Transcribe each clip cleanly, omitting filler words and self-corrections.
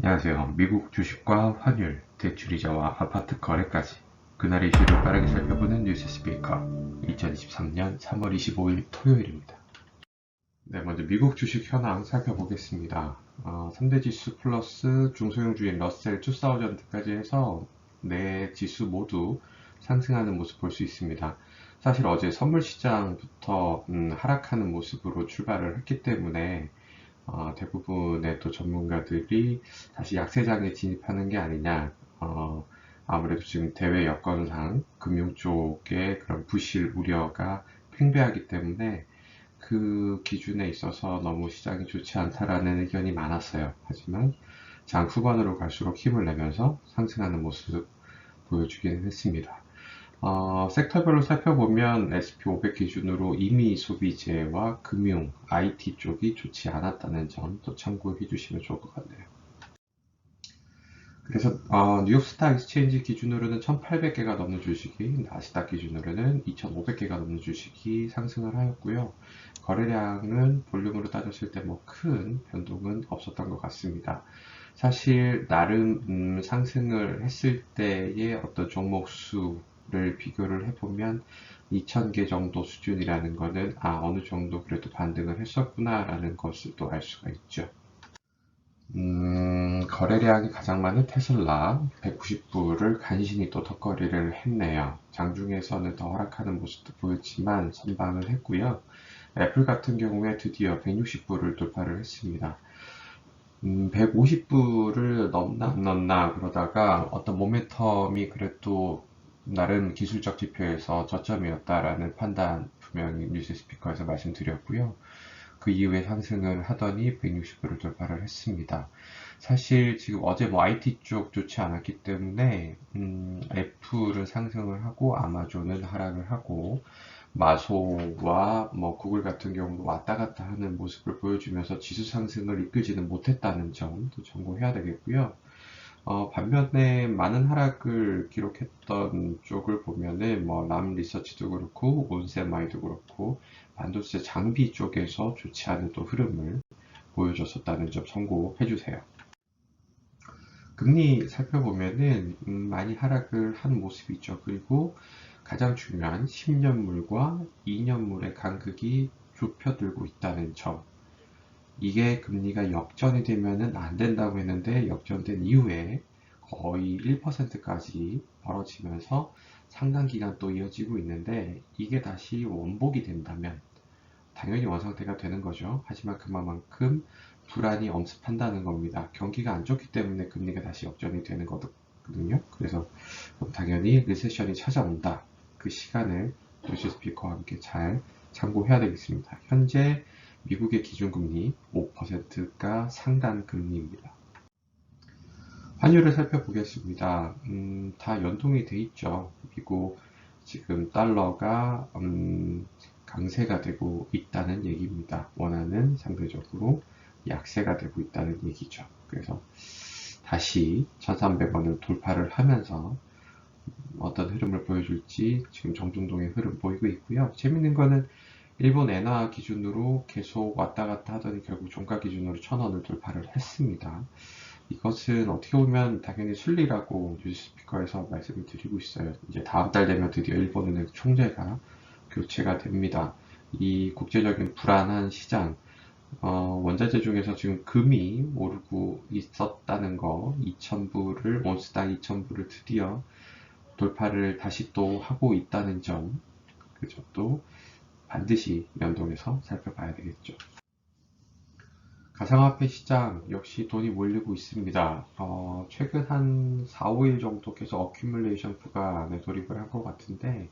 안녕하세요. 미국 주식과 환율, 대출이자와 아파트 거래까지 그날의 이슈를 빠르게 살펴보는 뉴스 스피커 2023년 3월 25일 토요일입니다. 네, 먼저 미국 주식 현황 살펴보겠습니다. 3대 지수 플러스 중소형주인 러셀 2000까지 해서 네 지수 모두 상승하는 모습 볼 수 있습니다. 사실 어제 선물 시장부터 하락하는 모습으로 출발을 했기 때문에 대부분의 또 전문가들이 다시 약세장에 진입하는 게 아니냐. 아무래도 지금 대외 여건상 금융 쪽에 그런 부실 우려가 팽배하기 때문에 그 기준에 있어서 너무 시장이 좋지 않다라는 의견이 많았어요. 하지만 장 후반으로 갈수록 힘을 내면서 상승하는 모습 보여주기는 했습니다. 섹터별로 살펴보면 S&P 500 기준으로 이미 소비재와 금융, IT 쪽이 좋지 않았다는 점도 참고해 주시면 좋을 것 같네요. 그래서 뉴욕 스타 익스체인지 기준으로는 1800개가 넘는 주식이, 나스닥 기준으로는 2500개가 넘는 주식이 상승을 하였고요. 거래량은 볼륨으로 따졌을 때 뭐 큰 변동은 없었던 것 같습니다. 사실 나름 상승을 했을 때의 어떤 종목 수를 비교를 해보면 2000개 정도 수준이라는 것은 어느 정도 그래도 반등을 했었구나 라는 것을 또 알 수가 있죠. 거래량이 가장 많은 테슬라 190불을 간신히 또 턱걸이를 했네요. 장중에서는 더 하락하는 모습도 보였지만 선방을 했고요. 애플 같은 경우에 드디어 160불을 돌파를 했습니다. 150불을 넘나 안 넘나 그러다가 어떤 모멘텀이 그래도 나름 기술적 지표에서 저점이었다라는 판단 분명히 뉴스 스피커에서 말씀드렸고요. 그 이후에 상승을 하더니 160불을 돌파를 했습니다. 사실 지금 어제 뭐 IT 쪽 좋지 않았기 때문에 애플은 상승을 하고 아마존은 하락을 하고 마소와 뭐 구글 같은 경우도 왔다 갔다 하는 모습을 보여주면서 지수 상승을 이끌지는 못했다는 점도 참고해야 되겠고요. 반면에 많은 하락을 기록했던 쪽을 보면은 뭐 람 리서치도 그렇고 온세마이도 그렇고 반도체 장비 쪽에서 좋지 않은 또 흐름을 보여줬었다는 점 참고해 주세요. 금리 살펴보면은 많이 하락을 한 모습이 있죠. 그리고 가장 중요한 10년물과 2년물의 간극이 좁혀들고 있다는 점. 이게 금리가 역전이 되면은 안 된다고 했는데 역전된 이후에 거의 1%까지 벌어지면서 상당 기간 또 이어지고 있는데 이게 다시 원복이 된다면 당연히 원상태가 되는 거죠. 하지만 그만큼 불안이 엄습한다는 겁니다. 경기가 안 좋기 때문에 금리가 다시 역전이 되는 거거든요. 그래서 당연히 리세션이 찾아온다. 그 시간을 뉴스 스피커와 함께 잘 참고해야 되겠습니다. 현재 미국의 기준금리 5%가 상단금리입니다. 환율을 살펴보겠습니다. 다 연동이 돼 있죠. 미국 지금 달러가 강세가 되고 있다는 얘기입니다. 원화는 상대적으로 약세가 되고 있다는 얘기죠. 그래서 다시 1300원을 돌파를 하면서 어떤 흐름을 보여줄지 지금 정중동의 흐름 보이고 있고요. 재밌는 거는 일본 엔화 기준으로 계속 왔다 갔다 하더니 결국 종가 기준으로 1000원을 돌파를 했습니다. 이것은 어떻게 보면 당연히 순리라고 뉴스스피커에서 말씀을 드리고 있어요. 이제 다음 달 되면 드디어 일본은행 총재가 교체가 됩니다. 이 국제적인 불안한 시장, 원자재 중에서 지금 금이 오르고 있었다는 거, 2000불을, 온스당 2000불을 드디어 돌파를 다시 또 하고 있다는 점, 그 점도 반드시 연동해서 살펴봐야 되겠죠. 가상화폐 시장 역시 돈이 몰리고 있습니다. 최근 한 4, 5일 정도 계속 어큐뮬레이션 구간에 돌입을 할 것 같은데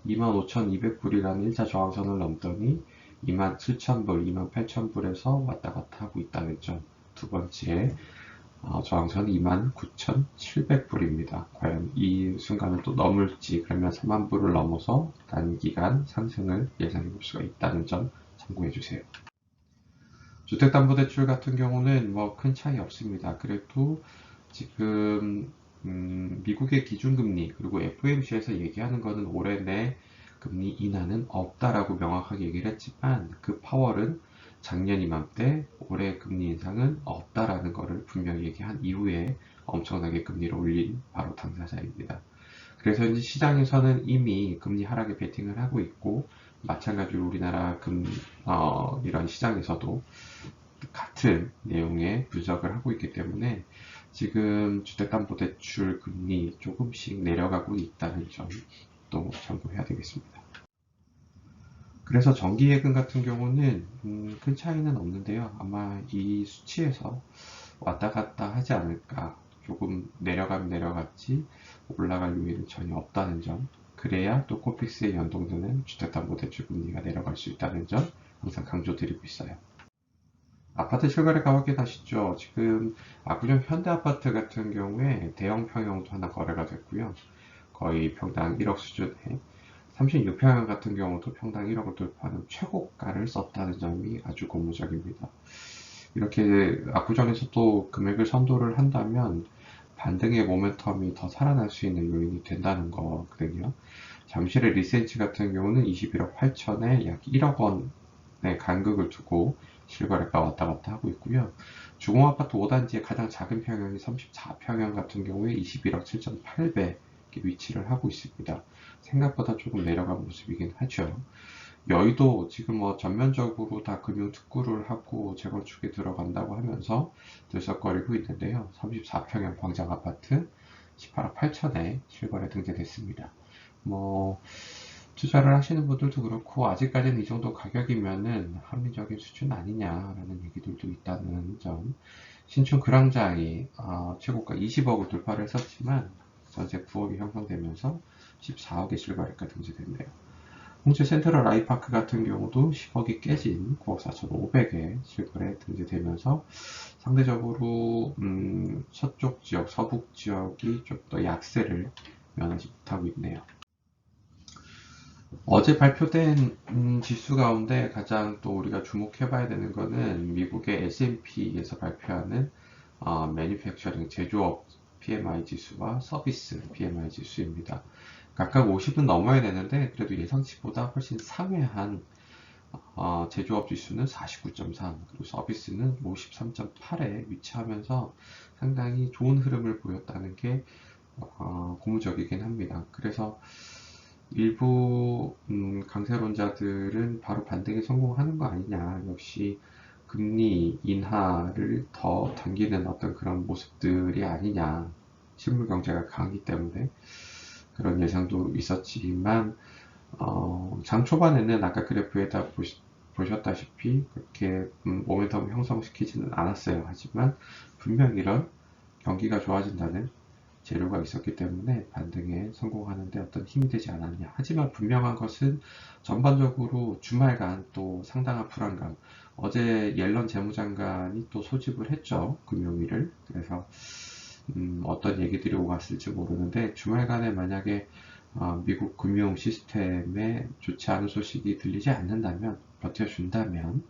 25,200불이라는 1차 저항선을 넘더니 27,000불, 28,000불에서 왔다 갔다 하고 있다는 점. 두 번째 저항선 29,700불입니다. 과연 이 순간을 또 넘을지, 그러면 3만불을 넘어서 단기간 상승을 예상해 볼 수가 있다는 점 참고해 주세요. 주택담보대출 같은 경우는 뭐 큰 차이 없습니다. 그래도 지금 미국의 기준금리 그리고 FOMC에서 얘기하는 거는 올해 내 금리 인하는 없다라고 명확하게 얘기를 했지만 그 파월은 작년 이맘때 올해 금리 인상은 없다라는 것을 분명히 얘기한 이후에 엄청나게 금리를 올린 바로 당사자입니다. 그래서 이제 시장에서는 이미 금리 하락에 베팅을 하고 있고, 마찬가지로 우리나라 이런 시장에서도 같은 내용의 분석을 하고 있기 때문에 지금 주택담보대출 금리 조금씩 내려가고 있다는 점도 참고해야 되겠습니다. 그래서 정기예금 같은 경우는 큰 차이는 없는데요. 아마 이 수치에서 왔다 갔다 하지 않을까. 조금 내려가면 내려갔지 올라갈 요인은 전혀 없다는 점. 그래야 또 코픽스에 연동되는 주택담보대출 금리가 내려갈 수 있다는 점 항상 강조드리고 있어요. 아파트 실거래가 확인하시죠. 지금 압구정 현대아파트 같은 경우에 대형 평형도 하나 거래가 됐고요. 거의 평당 1억 수준에 36평형 같은 경우도 평당 1억을 돌파하는 최고가를 썼다는 점이 아주 고무적입니다. 이렇게 압구정에서 또 금액을 선도를 한다면 반등의 모멘텀이 더 살아날 수 있는 요인이 된다는 거거든요. 잠실의 리센치 같은 경우는 21억 8천에 약 1억 원의 간극을 두고 실거래가 왔다 갔다 하고 있고요. 주공아파트 5단지의 가장 작은 평형이 34평형 같은 경우에 21억 7,800에 위치를 하고 있습니다. 생각보다 조금 내려간 모습이긴 하죠. 여의도 지금 전면적으로 다 금융 특구를 하고 재건축에 들어간다고 하면서 들썩거리고 있는데요. 34평형 광장 아파트 18억 8천에 실거래 등재됐습니다. 투자를 하시는 분들도 그렇고 아직까지는 이 정도 가격이면은 합리적인 수준 아니냐라는 얘기들도 있다는 점. 신촌 그랑자이 최고가 20억을 돌파를 했었지만 전세 9억이 형성되면서 14억의 실거래가 등재됐네요. 홍대 센트럴 아이파크 같은 경우도 10억이 깨진 9억 4,500에 실거래 등재되면서 상대적으로 서쪽 지역, 서북 지역이 좀 더 약세를 면하지 못하고 있네요. 어제 발표된 지수 가운데 가장 또 우리가 주목해봐야 되는 거는 미국의 S&P에서 발표하는 매니팩처링 제조업 PMI 지수와 서비스 PMI 지수입니다. 각각 50은 넘어야 되는데 그래도 예상치보다 훨씬 상회한 제조업 지수는 49.3 그리고 서비스는 53.8에 위치하면서 상당히 좋은 흐름을 보였다는 게 고무적이긴 합니다. 그래서 일부 강세론자들은 바로 반등에 성공하는 거 아니냐, 역시 금리 인하를 더 당기는 어떤 그런 모습들이 아니냐, 실물 경제가 강하기 때문에 그런 예상도 있었지만 장 초반에는 아까 그래프에다 보셨다시피 그렇게 모멘텀 형성시키지는 않았어요. 하지만 분명 이런 경기가 좋아진다는 재료가 있었기 때문에 반등에 성공하는데 어떤 힘이 되지 않았냐. 하지만 분명한 것은 전반적으로 주말간 또 상당한 불안감. 어제 옐런 재무장관이 또 소집을 했죠. 금요일을. 그래서 어떤 얘기들이 오갔을지 모르는데 주말간에 만약에 미국 금융 시스템에 좋지 않은 소식이 들리지 않는다면, 버텨준다면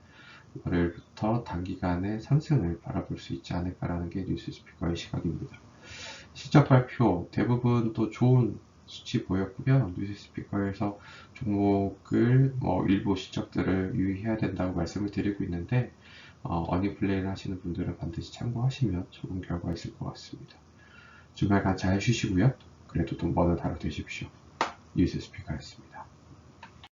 월요일부터 단기간에 상승을 바라볼 수 있지 않을까라는 게 뉴스스피커의 시각입니다. 실적 발표 대부분 또 좋은 수치 보였고요. 뉴스스피커에서 종목을 일부 실적들을 유의해야 된다고 말씀을 드리고 있는데 어닝플레이를 하시는 분들은 반드시 참고하시면 좋은 결과 있을 것 같습니다. 주말간 잘 쉬시고요. 그래도 돈 버는 하루 되십시오. 뉴스스피커였습니다.